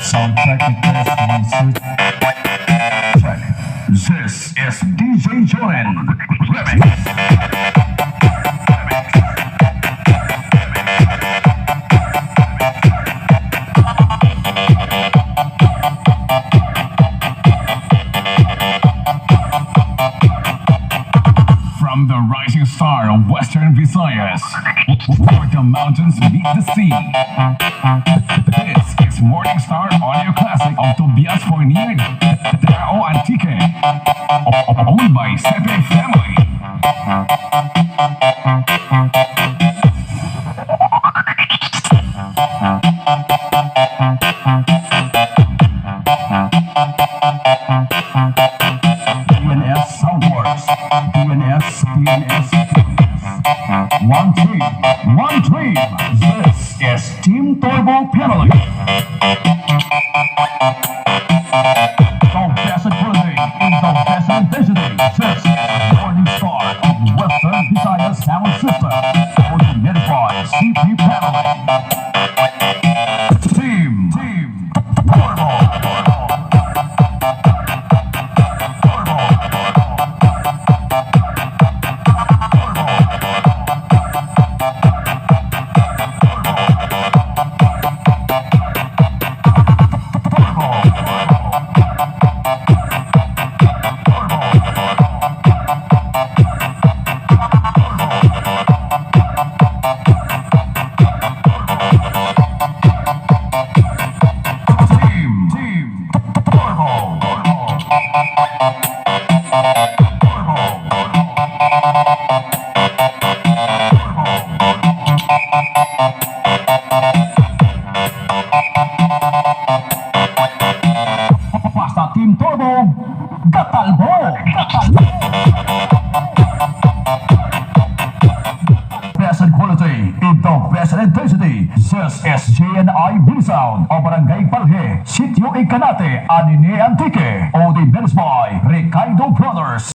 Soundtrack request check. This is DJ Joen Remix. From the rising star of Western Visayas, where the mountains meet the sea. This is Morning Star Audio Classic of Tobias Fournier, Tao Antique, owned by Sepe Family. DNS Soundworks, DNS. One team. This is Team Turbo Family. The best quality in the best intensity. This is Morning Star of Western Visayas Sound System. Coordinated by CP Family. Team Turbo. Basta Team Turbo, Gatalbo. Best quality in the best intensity. This is JNI Mini Sound of Barangay Palhe, Sitio Icanate, Anine Antique. All the by Ricardo Brothers.